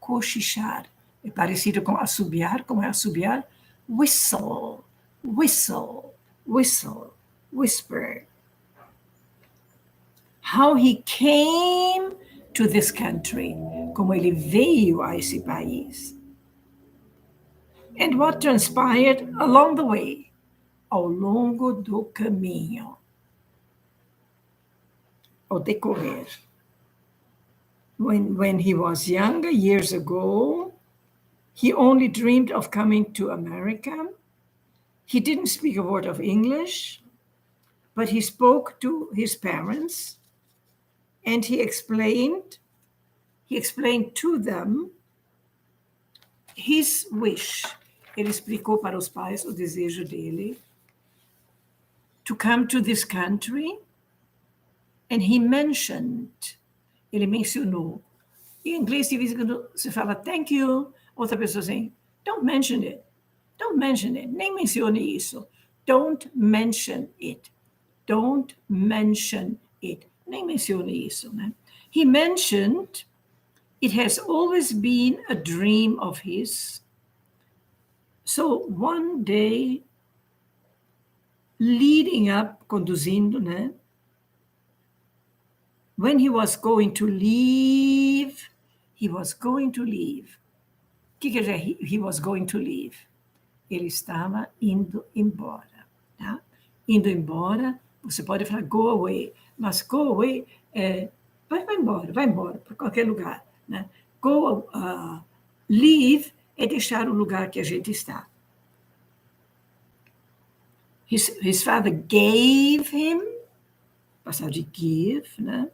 Cochichar. É parecido com assobiar. Como é assobiar? Whistle. Whisper. How he came to this country. Como ele veio a esse país. And what transpired along the way. Ao longo do caminho. Ao decorrer. When he was younger, years ago, he only dreamed of coming to America. He didn't speak a word of English, but he spoke to his parents, and he explained to them his wish. Ele explicou para os pais o desejo dele to come to this country, and he mentioned, ele mencionou. Em inglês, de vez em quando se fala thank you, outra pessoa assim, don't mention it, nem mencione isso. Don't mention it, nem mencione isso. Né? He mentioned, it has always been a dream of his. So one day, leading up, conduzindo, né? When he was going to leave, he was going to leave. O que quer dizer he was going to leave? Ele estava indo embora. Tá? Indo embora, você pode falar go away, mas go away vai embora para qualquer lugar. Né? Leave é deixar o lugar que a gente está. His father gave him, passado de give, né?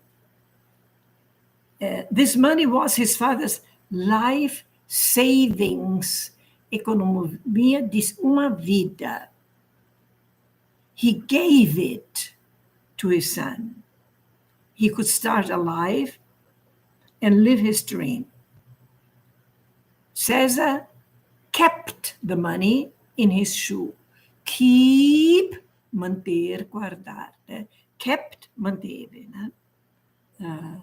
This money was his father's life savings, economia de uma vida. He gave it to his son. He could start a life and live his dream. CEZAR kept the money in his shoe. Keep, manter, guardar. Né? Kept, manteve. Né?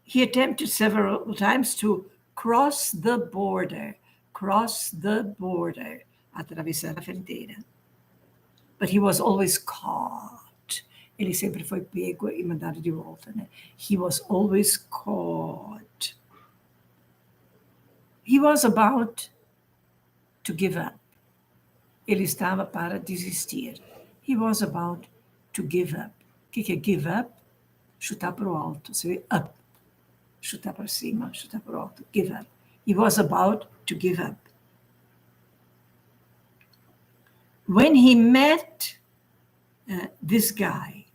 He attempted several times to cross the border, atravessar a fronteira. But he was always caught. Ele sempre foi pego e mandado de volta. Né? He was always caught. He was about to give up. Ele estava para desistir. He was about to give up. O que é give up? Chutar para o alto. Você vê up. Chutar para cima, chutar para o alto. Give up. He was about to give up. When he met this guy,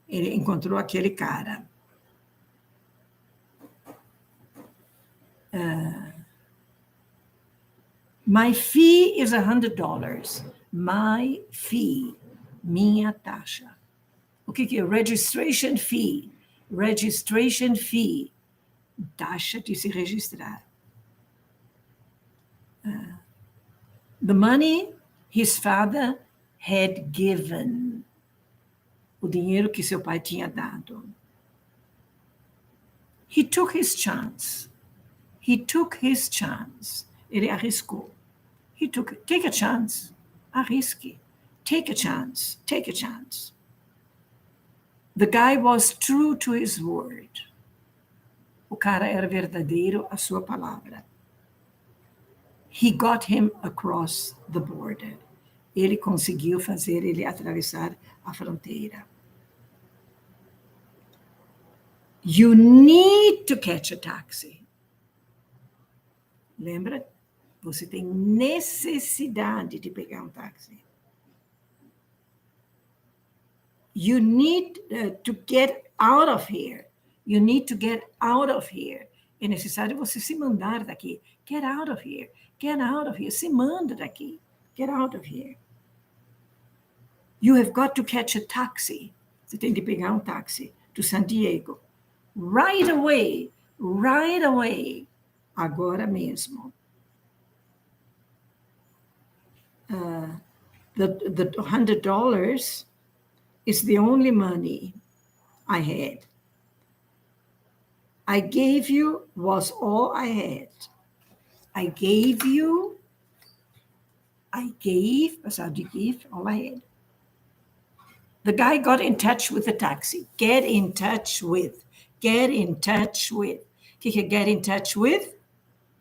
ele encontrou aquele cara. My fee is $100. My fee, minha taxa. O que é registration fee? Registration fee, taxa de se registrar. The money his father had given. O dinheiro que seu pai tinha dado. He took his chance. He took his chance. Ele arriscou. Take a chance. Arrisque. Take a chance. Take a chance. The guy was true to his word. O cara era verdadeiro à sua palavra. He got him across the border. Ele conseguiu fazer ele atravessar a fronteira. You need to catch a taxi. Lembra? Você tem necessidade de pegar um táxi. You need to get out of here. You need to get out of here. É necessário você se mandar daqui. Get out of here. Get out of here. Se manda daqui. Get out of here. You have got to catch a taxi. Você tem que pegar um táxi to San Diego. Right away. Right away. Agora mesmo. The $100 is the only money I had. I gave you was all I had. I gave, passado de give, all I had. The guy got in touch with the taxi. Get in touch with. Get in touch with. O que é get in touch with?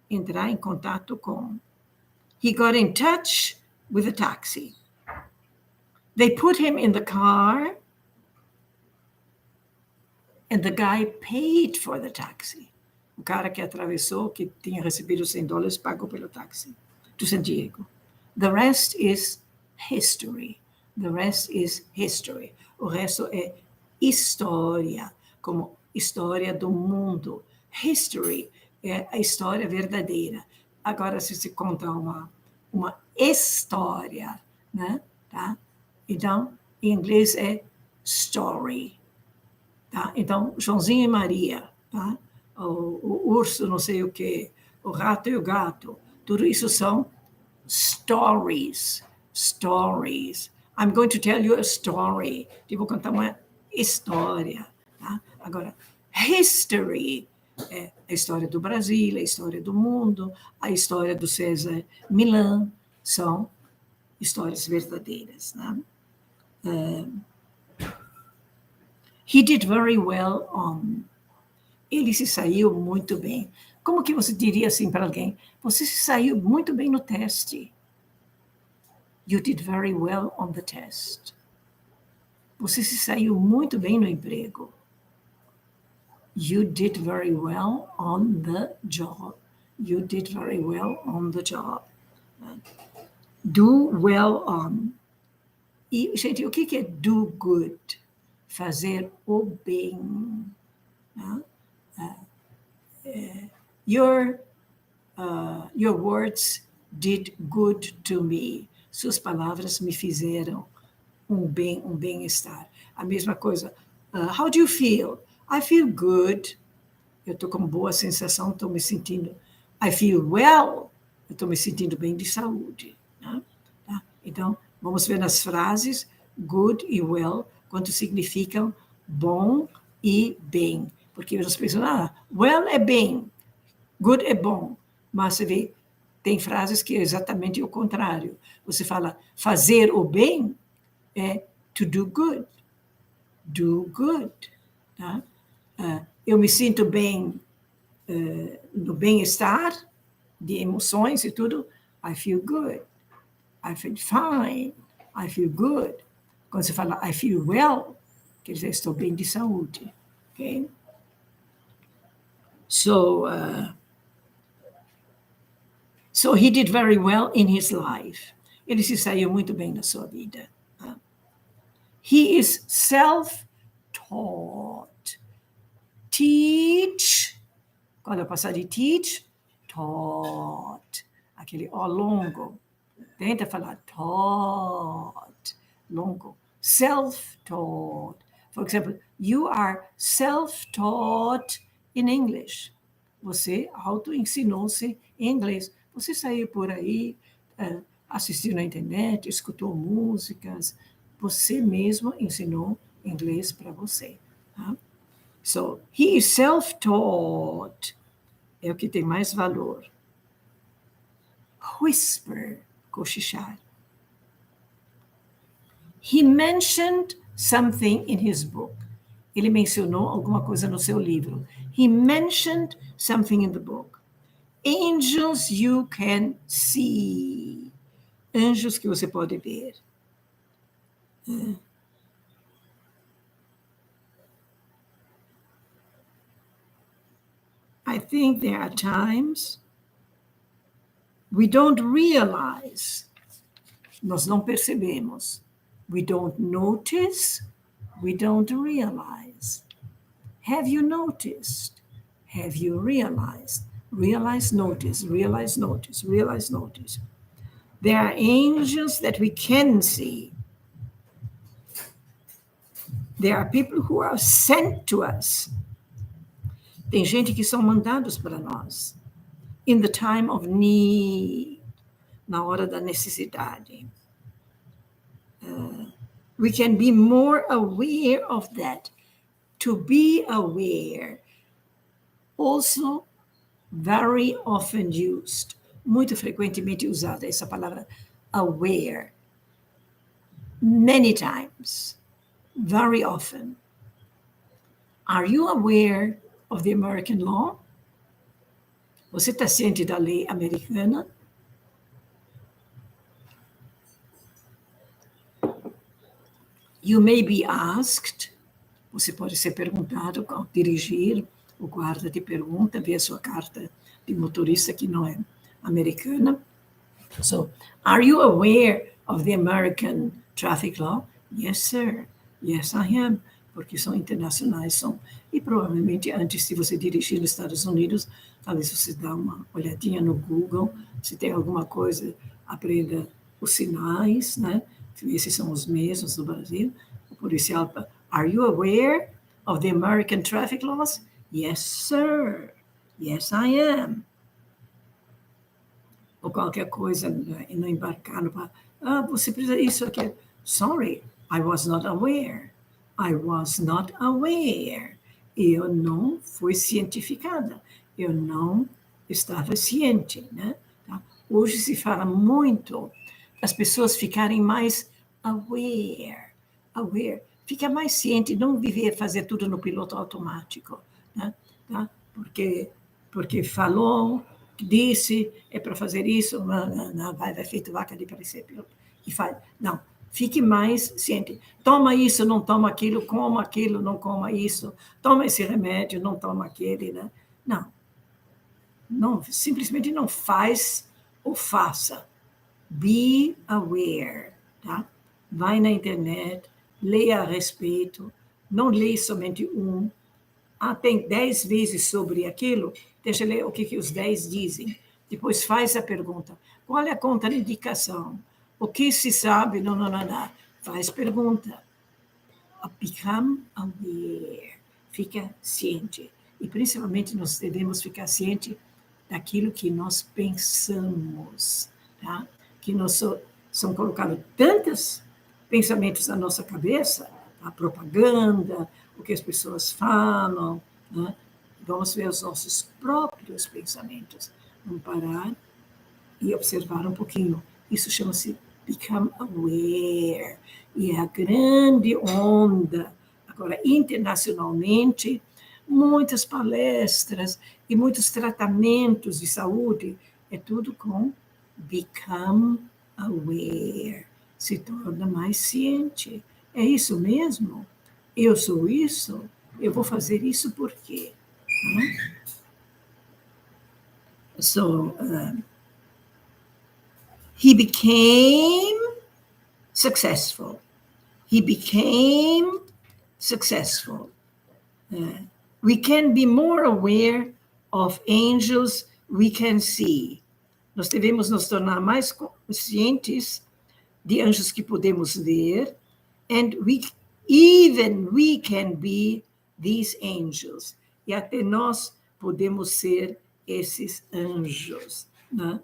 Entrar em contato com. He got in touch with the taxi. They put him in the car, and the guy paid for the taxi. O cara que atravessou, que tinha recebido $100, pagou pelo táxi to San Diego. The rest is history. The rest is history. O resto é história, como história do mundo. History é a história verdadeira. Agora, se se conta uma história, né? Tá? Então, em inglês é story. Tá? Então, Joãozinho e Maria, tá? O urso não sei o quê, o rato e o gato, tudo isso são stories. Stories. I'm going to tell you a story. Eu vou contar uma história. Tá? Agora, history é a história do Brasil, a história do mundo, a história do César MILLAN, são histórias verdadeiras. Né? He did very well on. Ele se saiu muito bem. Como que você diria assim para alguém? Você se saiu muito bem no teste. You did very well on the test. Você se saiu muito bem no emprego. You did very well on the job. You did very well on the job. Do well on. E, gente, o que é do good? Fazer o bem. Your words did good to me. Suas palavras me fizeram um bem-estar. A mesma coisa. How do you feel? I feel good. Eu estou com boa sensação, estou me sentindo. I feel well. Eu estou me sentindo bem de saúde. Né? Tá? Então, vamos ver nas frases good e well, quanto significam bom e bem. Porque as pessoas, well é bem, good é bom. Mas você vê, tem frases que é exatamente o contrário. Você fala fazer o bem é to do good. Do good. Tá? Eu me sinto bem no bem-estar, de emoções e tudo. I feel good. I feel fine. I feel good. Quando você fala I feel well, quer dizer, estou bem de saúde. Okay? So he did very well in his life. Ele se saiu muito bem na sua vida. He is self-taught. Teach. Quando eu passar de teach, taught. Aquele O longo. Tenta falar taught. Longo. Self-taught. For example, you are self-taught in English. Você auto-ensinou-se em inglês. Você saiu por aí, assistiu na internet, escutou músicas. Você mesmo ensinou inglês para você. Tá? So, he is self-taught. É o que tem mais valor. Whisper, cochichar. He mentioned something in his book. Ele mencionou alguma coisa no seu livro. He mentioned something in the book. Angels you can see. Anjos que você pode ver. I think there are times we don't realize, nós não percebemos. We don't notice, we don't realize. Have you noticed? Have you realized? Realize, notice, realize, notice, realize, notice. There are angels that we can see. There are people who are sent to us. Tem gente que são mandados para nós. In the time of need. Na hora da necessidade. We can be more aware of that. To be aware. Also, very often used. Muito frequentemente usada essa palavra aware. Many times. Very often. Are you aware of the American law? Você está ciente da lei americana? You may be asked, você pode ser perguntado ao dirigir, o guarda te pergunta, vê a sua carta de motorista que não é americana. So, are you aware of the American traffic law? Yes, sir. Yes, I am. Porque são internacionais, e provavelmente antes, se você dirigir nos Estados Unidos, talvez você dá uma olhadinha no Google, se tem alguma coisa, aprenda os sinais, né? Esses são os mesmos no Brasil. O policial, are you aware of the American traffic laws? Yes, sir. Yes, I am. Ou qualquer coisa, no embarcar, você precisa isso aqui. Sorry, I was not aware. I was not aware. Eu não fui cientificada. Eu não estava ciente, né? Tá? Hoje se fala muito das pessoas ficarem mais aware. Aware. Fica mais ciente, não viver fazer tudo no piloto automático, né? Tá? Porque falou, disse, é para fazer isso, não, vai feito vaca de parecer piloto, e faz. Não, fique mais ciente. Toma isso, não toma aquilo, coma aquilo, não coma isso, toma esse remédio, não toma aquele, né? Não, simplesmente não faz ou faça. Be aware, tá? Vai na internet, leia a respeito, não leia somente um. Tem 10 vezes sobre aquilo, deixa eu ler o que os 10 dizem. Depois faz a pergunta. Qual é a contraindicação? O que se sabe? Não. Faz pergunta. Become aware. Fica ciente. E principalmente nós devemos ficar ciente daquilo que nós pensamos, tá? Que são colocados tantos pensamentos na nossa cabeça, a propaganda, o que as pessoas falam, né? Vamos ver os nossos próprios pensamentos. Vamos parar e observar um pouquinho. Isso chama-se become aware. E é a grande onda. Agora, internacionalmente, muitas palestras e muitos tratamentos de saúde, é tudo com become aware. Se torna mais ciente. É isso mesmo? Eu sou isso? Eu vou fazer isso por quê? So, he became successful. He became successful. We can be more aware of angels we can see. Nós devemos nos tornar mais conscientes de anjos que podemos ver, and we can be these angels. E até nós podemos ser esses anjos, né?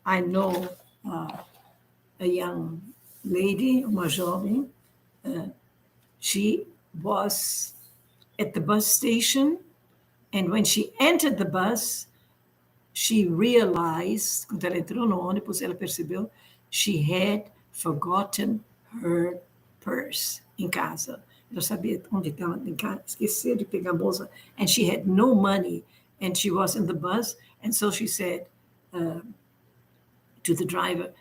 I know a young lady, uma jovem, she was at the bus station, and when she entered the bus, she realized, quando ela entrou no ônibus, ela percebeu, she had forgotten her purse em casa. Ela sabia onde estava em casa, esqueceu de pegar a bolsa, and she had no money, and she was in the bus, and so she said to the driver,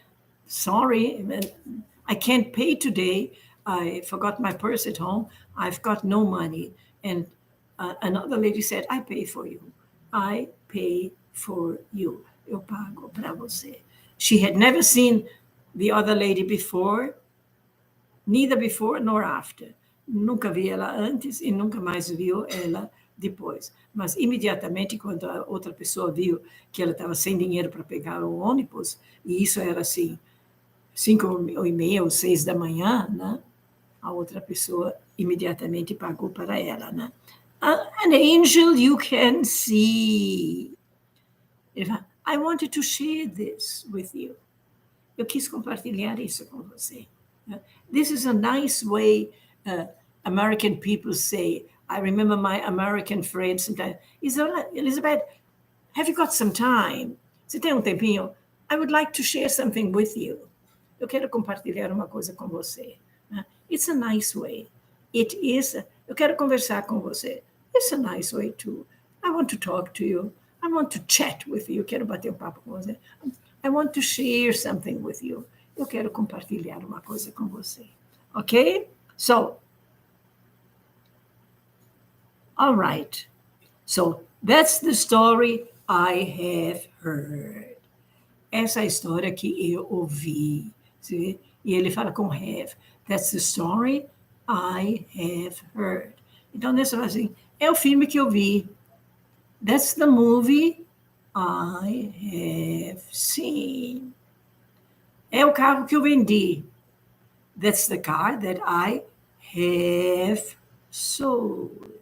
sorry, I can't pay today. I forgot my purse at home. I've got no money. And another lady said, I pay for you. I pay for you. Eu pago para você. She had never seen the other lady before, neither before nor after. Nunca vi ela antes e nunca mais viu ela depois. Mas imediatamente, quando a outra pessoa viu que ela estava sem dinheiro para pegar o ônibus, e isso era assim, 5:30 ou 6 da manhã, né? A outra pessoa imediatamente pagou para ela, né? An angel you can see. I wanted to share this with you. Eu quis compartilhar isso com você. This is a nice way American people say. I remember my American friends sometimes. Elisabeth, have you got some time? Você tem um tempinho? I would like to share something with you. Eu quero compartilhar uma coisa com você. It's a nice way. It is. Eu quero conversar com você. It's a nice way too. I want to talk to you. I want to chat with you. Eu quero bater um papo com você. I want to share something with you. Eu quero compartilhar uma coisa com você. Okay? So, all right. So, that's the story I have heard. Essa é a história que eu ouvi. See? E ele fala com have. That's the story I have heard. Então, nessa assim, é o filme que eu vi. That's the movie I have seen. É o carro que eu vendi. That's the car that I have sold.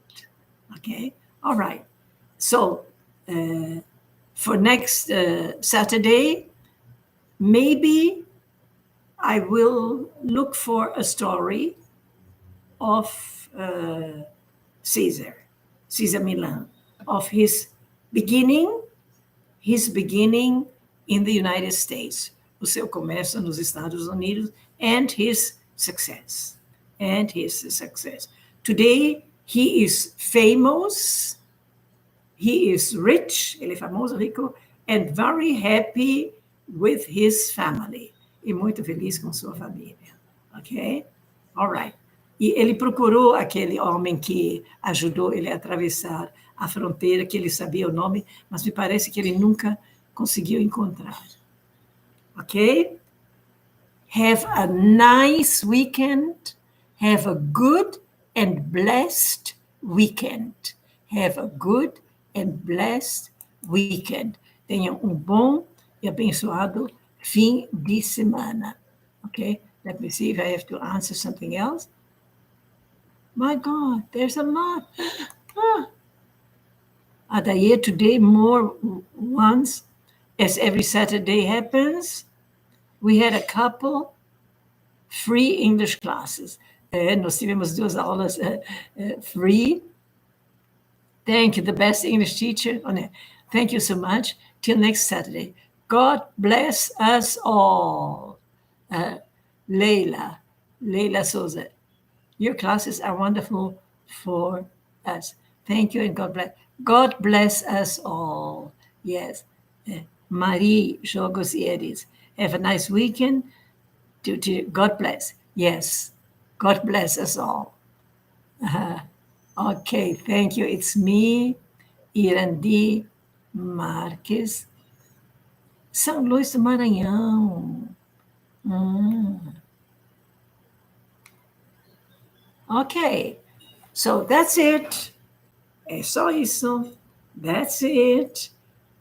Okay? All right. So, for next Saturday, maybe I will look for a story of Caesar MILLAN, of his beginning in the United States, o seu comércio nos Estados Unidos, and his success. and his success. Today, he is famous, he is rich, ele é famoso, rico, and very happy with his family. E muito feliz com sua família. Ok? All right. E ele procurou aquele homem que ajudou ele a atravessar a fronteira, que ele sabia o nome, mas me parece que ele nunca conseguiu encontrar. Ok? Have a nice weekend. Have a good and blessed weekend. Have a good and blessed weekend. Tenham um bom e abençoado fim de semana. Okay? Let me see if I have to answer something else. My God, there's a lot. Adair, today more once, as every Saturday happens, we had a couple free English classes. Nós tivemos 2 aulas free. Thank you, the best English teacher. Thank you so much. Till next Saturday. God bless us all. Leila Souza. Your classes are wonderful for us. Thank you and God bless. God bless us all. Yes. Marie Jogos Eres. Have a nice weekend. God bless. Yes. God bless us all. Okay, thank you. It's me, Irandi Marques, São Luís do Maranhão. Okay, so that's it. É só isso. That's it.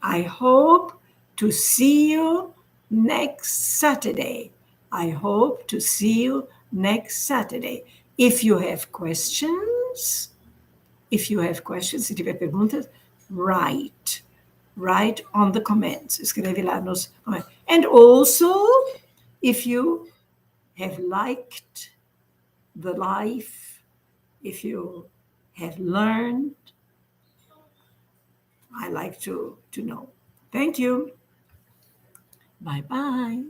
I hope to see you next Saturday. I hope to see you next Saturday. If you have questions, se tiver perguntas, write on the comments. Escreve lá nos comments. And also, if you have liked the life, if you have learned, I like to know. Thank you. Bye-bye.